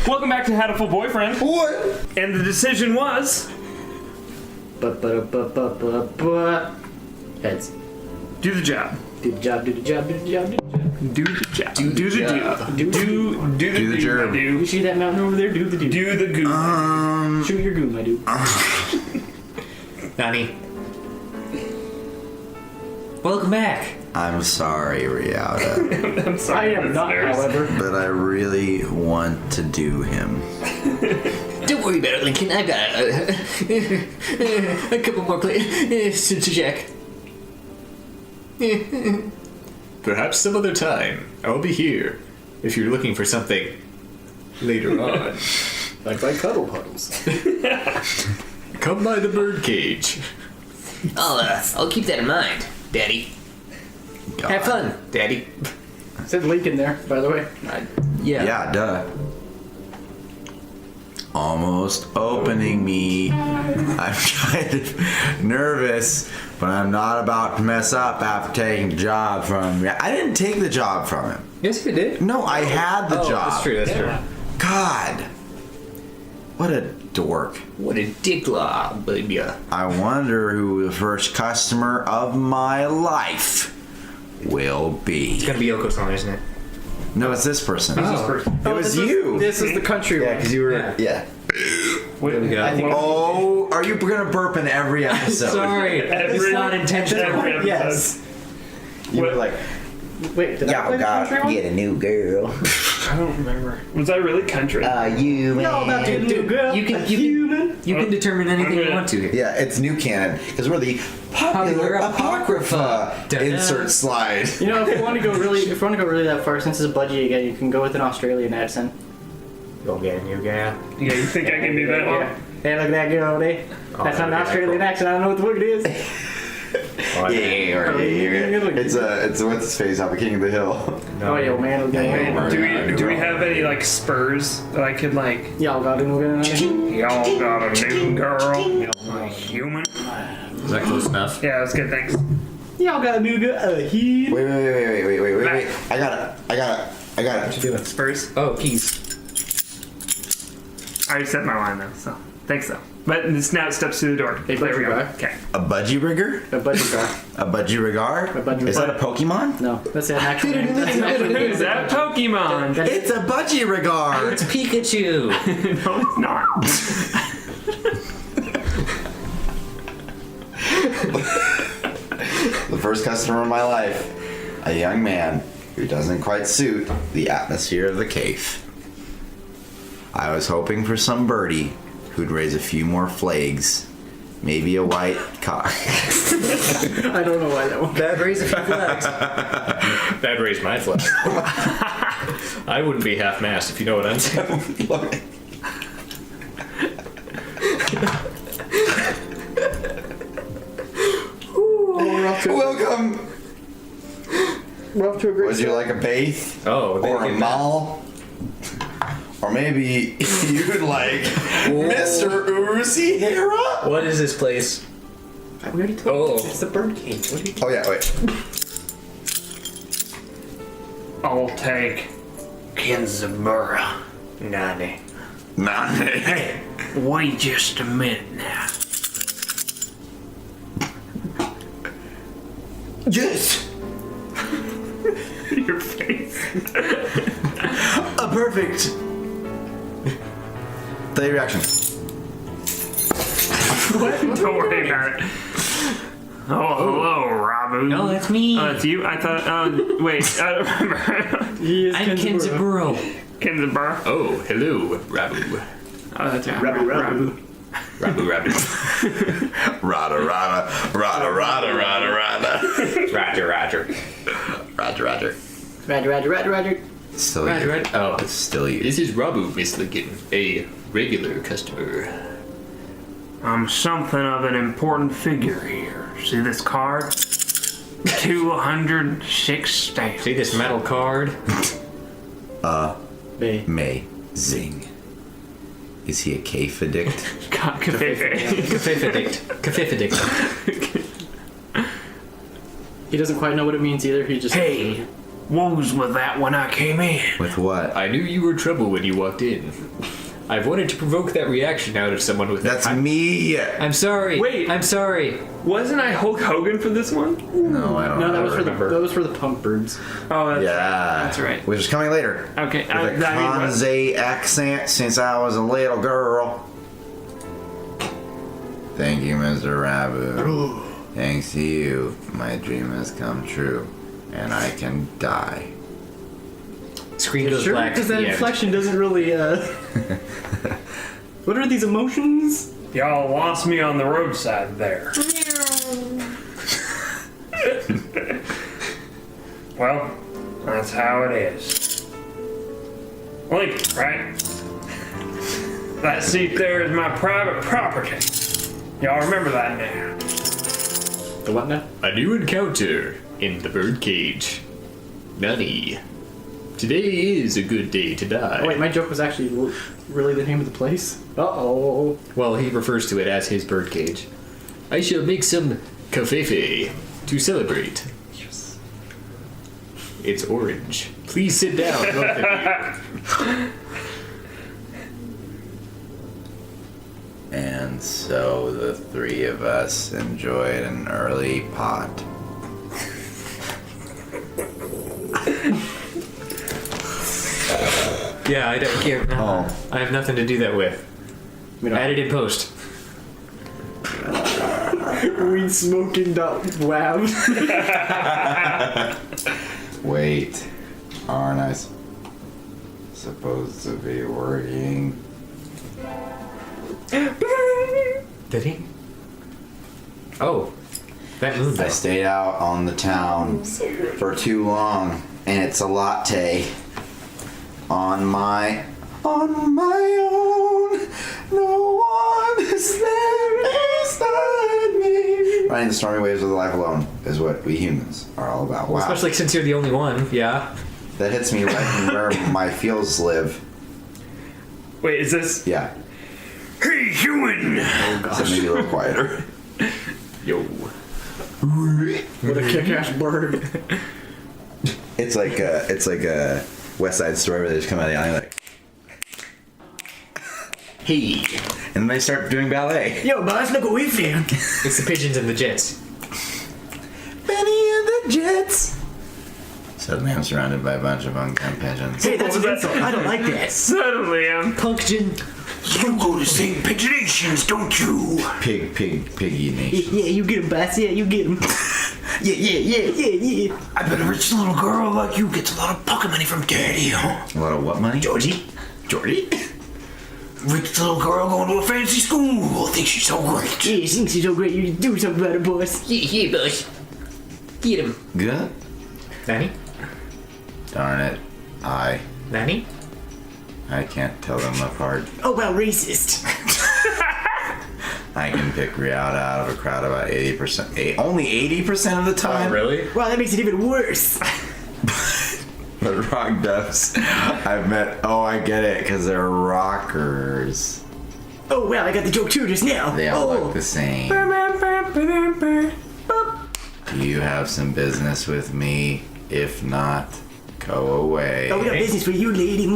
Welcome back to Hatoful Boyfriend. What? And the decision was... Heads. Do the job. Do the job, do the job, do the job, do the job. Do the job. Do the job. Do the germ. do. You see that mountain over there? Do the do. Do the goo. Shoot your goo, my dude. Nani. Welcome back. I'm sorry, Riata, I'm sorry. I am not, listeners. however. but I really want to do him. Don't worry about it, Lincoln. I've got a couple more plays to check. Perhaps some other time. I'll be here if you're looking for something later on. Like cuddle puddles. Come by the birdcage. I'll keep that in mind, Daddy. God. Have fun, Daddy. Said Lincoln there, by the way. Yeah, duh. Almost opening me. I'm kind of nervous, but I'm not about to mess up after taking the job from him. I didn't take the job from him. Yes, you did. No, I had the job. That's true. That's true. God. What a dork. What a dickla, baby. I wonder who the first customer of my life will be. It's gonna be Yoko-san, isn't it? No, it's this person. It was you. This is the country one. Because you were. Yeah. Wait, we go. I think Oh, are you gonna burp in every episode? Sorry, it's not intentional. every episode. Yes. You were like, Wait, did I play the country one? a new girl. I don't remember. Was I really country? You No, about to new girl. You can determine anything you want to here. Yeah, it's new canon because we're the popular Apocrypha. Da-da. Insert slide. You know, if you want to go really that far, since it's budgie again, you can go with an Australian accent. Go get a new guy. Yeah, you think I can do that one? Yeah. Hey, look at that girl over there. That's not an Australian accent. I don't know what the fuck it is. It's what's his face off of King of the Hill. Oh, yo, man. Look at that. Do we have any like spurs that I could like? Y'all got it. Y'all got a new girl. A human. Is that close enough? Yeah, that's good. Thanks. Y'all got a new girl. He. Wait. I got it. Spurs. Oh, keys. I already set my line though, so thanks though. But now it steps through the door. Hey, there we go. budgie guy. Okay. A budgie rigger? A budgie guy. A budgie rigar? A budgie Is that a Pokemon? No, that's an actual name. That's an actual name. Who's that Pokemon? It's a budgie rigar. It's Pikachu. No, it's not. The first customer of my life, a young man who doesn't quite suit the atmosphere of the cave. I was hoping for some birdie who'd raise a few more flags, maybe a white cock. I don't know why that one. That raised a few flags. That raised my flag. I wouldn't be half-mast if you know what I'm saying. Welcome. We're off to a great Would you start. like a bathe? Oh, Or a mall? Or maybe you'd like Mr. Uzi Hera? what is this place? We already told you. Oh. It's the bird cage. What are you Oh yeah, wait. I'll take Kenzabura. Nani. Nani. Hey, wait just a minute now. Yes! Your face. A perfect. Play reaction. Don't worry about it. Oh, hello, Rabu. No, that's me. Oh, it's you? I thought. Wait, I don't remember. He is I'm Kenzaburo. Kenzabura. Oh, hello, Rabu. Oh, that's right. Rabu. Rabu. Rada. Roger. Roger. Still Roger, you. Roger. Oh, It's still you. this is Rabu, Miss Lincoln, a regular customer. I'm something of an important figure here. See this card? 206 stamps. See this metal card? Amazing. Is he a cave addict? Café addict. He doesn't quite know what it means either. He just. Hey, woes with that when I came in. With what? I knew you were trouble when you walked in. I've wanted to provoke that reaction out of someone with That's me. I'm sorry. Wait. I'm sorry. Wasn't I Hulk Hogan for this one? No, I don't No, know. that was for the punk birds. Oh, that's Yeah. That's right. Which is coming later. Okay. With a Kanze accent since I was a little girl. Thank you, Mr. Rabu. Thanks to you, my dream has come true. And I can die. Screen goes Sure, black. because at that the end. inflection doesn't really. What are these emotions? Y'all lost me on the roadside there. Well, that's how it is. Link, right? That seat there is my private property. Y'all remember that now. The what now? A new encounter in the birdcage. Nani. Today is a good day to die. Oh wait, my joke was actually really the name of the place. Uh-oh. Well, he refers to it as his birdcage. I shall make some cafefe to celebrate. Yes. It's orange. Please sit down, both of you. And so the three of us enjoyed an early pot. Yeah, I don't care. Oh. I have nothing to do that with. Add it in post. Weed smoking wab. Wait, aren't I supposed to be working? Did he? Oh, that moon. I stayed out on the town for too long, and it's a latte on my own. No one is there beside me. Riding the stormy waves of the life alone is what we humans are all about. Wow, Especially since you're the only one. Yeah. that hits me right in where my feels live. Wait, is this? Yeah, Hey, human! so maybe a little quieter. Yo. What a kick-ass bird. It's like a West Side Story where they just come out of the alley like, hey, and then they start doing ballet. Yo, boss, look what we found. It's the pigeons and the jets. Benny and the Jets. Suddenly I'm surrounded by a bunch of unkempt pigeons. Hey, that's an insult. I don't like that. Suddenly I'm... Punkgeon. You go to St. Pigeonations, don't you? Piggy nation. Yeah, you get him, boss. Yeah, you get him. Yeah. I bet a rich little girl like you gets a lot of pocket money from daddy, huh? A lot of what money? Georgie? Jordy? Rich little girl going to a fancy school. Thinks she's so great. Yeah, she thinks she's so great. You do something about it, boss. Yeah, boss. Get him. Good. Nanny? Darn it. Nanny? I can't tell them apart. Oh, well, racist. I can pick Riata out of a crowd about 80%. Only 80% of the time? Oh, really? Wow, that makes it even worse. But rock dubs, I've met. Oh, I get it, because they're rockers. Oh, wow, I got the joke too just now. They all oh. look the same. Do you have some business with me? If not, go away. Oh, we got business for you, lady.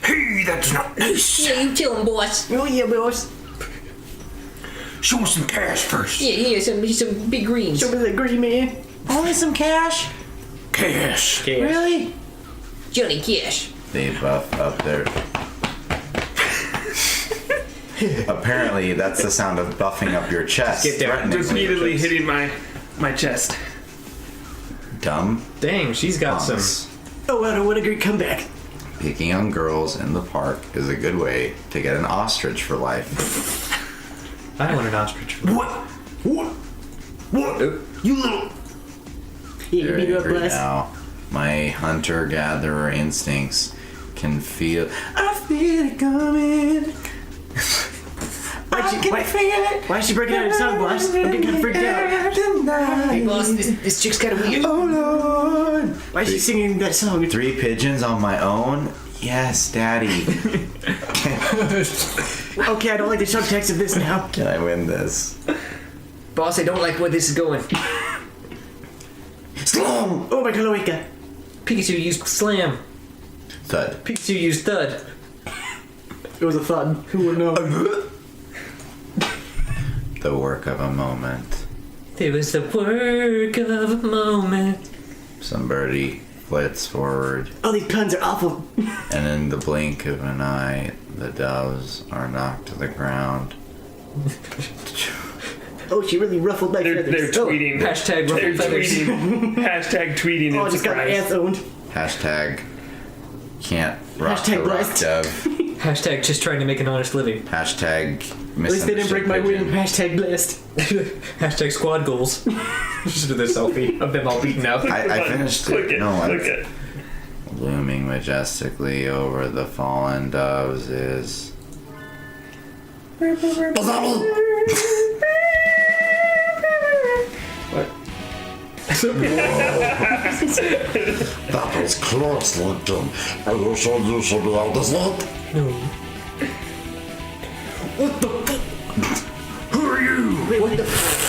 Hey, that's not nice. Yeah, you tell him, boss. Oh, yeah, boss. Show us some cash first. Yeah, some big greens. Show me that green man. Only some cash? Cash. Really? Johnny Cash. They buff up their... Apparently, that's the sound of buffing up your chest. Get down. threateningly. Repeatedly hitting my chest. Dumb. Dang, she's got punks. some. Oh, wow, what a great comeback. Picking on girls in the park is a good way to get an ostrich for life. I don't want an ostrich. What? You little... Yeah, you They're beat her up, angry boss. now. My hunter-gatherer instincts can feel... I feel it coming. Why is she breaking out her song, boss? I'm getting kind of freaked out. Hey, boss, this chick's kind of weird. Oh, Lord. Why is she singing that song? 3 pigeons on my own? Yes, Daddy. Okay, I don't like the subtext of this now. Can I win this? Boss, I don't like where this is going. Slow! Oh, my cloaca. Pikachu used slam. Thud. Pikachu used thud. It was a thud. Who would know? The work of a moment. It was the work of a moment. Some birdie flits forward, Oh, these puns are awful. and in the blink of an eye, the doves are knocked to the ground. Oh, she really ruffled my They're feathers. tweeting. Hashtag They're ruffled feathers. tweeting. Hashtag tweeting. Oh, I in just got my surprise. ass owned. Hashtag can't rock Hashtag the rock blessed. dove. Hashtag just trying to make an honest living. Hashtag At least they didn't break my wing. Hashtag blessed. Hashtag squad goals. Just with a selfie of them all beaten up. I finished Click it. No, Click it. Looming majestically over the fallen doves is That was close, Lincoln. Are you sure you should be out this late? No. What the fuck? Who are you? Wait, what the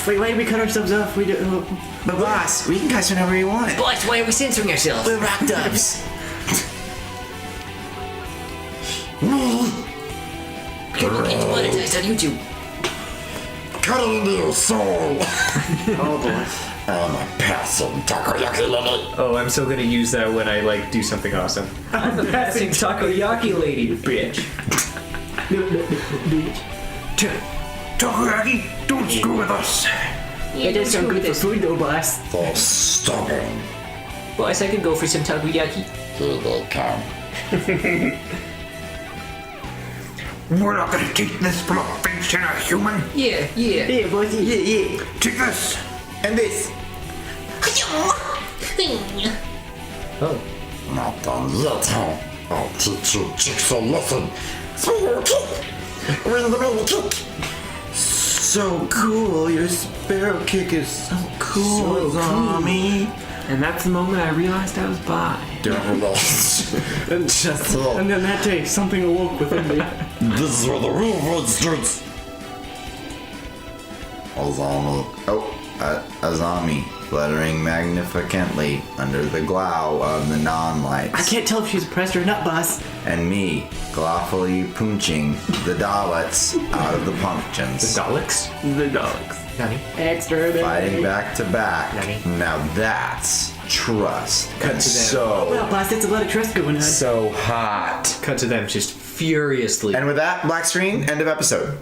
Wait, why did we cut ourselves off? We do. But boss, we can cuss whenever we want. Boss, why are we censoring ourselves? We're rock doves. You're gonna get demonetized on YouTube. Cut it into your soul. Oh boy. I'm a passing takoyaki lily. Oh, I'm still gonna use that when I like do something awesome. I'm a passing takoyaki lady, bitch. Takoyaki, don't screw with us. It does sound good for food though, boss. For stubborn. Boss, I can go for some takoyaki. Here they come. We're not gonna take this from a face and a human. Yeah, yeah. Yeah, bossy. Yeah. Take this. And this. Oh. Not done yet, huh? I'll teach you chicks a lesson. Sparrow kick. Ring the bell kick. So cool. Your sparrow kick is so cool, Zombie. And that's the moment I realized I was bi. Don't relax. And then that day, something awoke within me. This is where the real blood starts. Azami. Azami, fluttering magnificently under the glow of the non-lights. I can't tell if she's oppressed or not, boss. And me, gleefully punching the Daleks out of the pumpkins. Daleks? The dogs. Nani? Extra. Fighting back to back. Nani? Now that's trust. Cut And to them. Well, boss, that's a lot of trust going on. so hot. Cut to them just furiously. And with that, black screen, end of episode.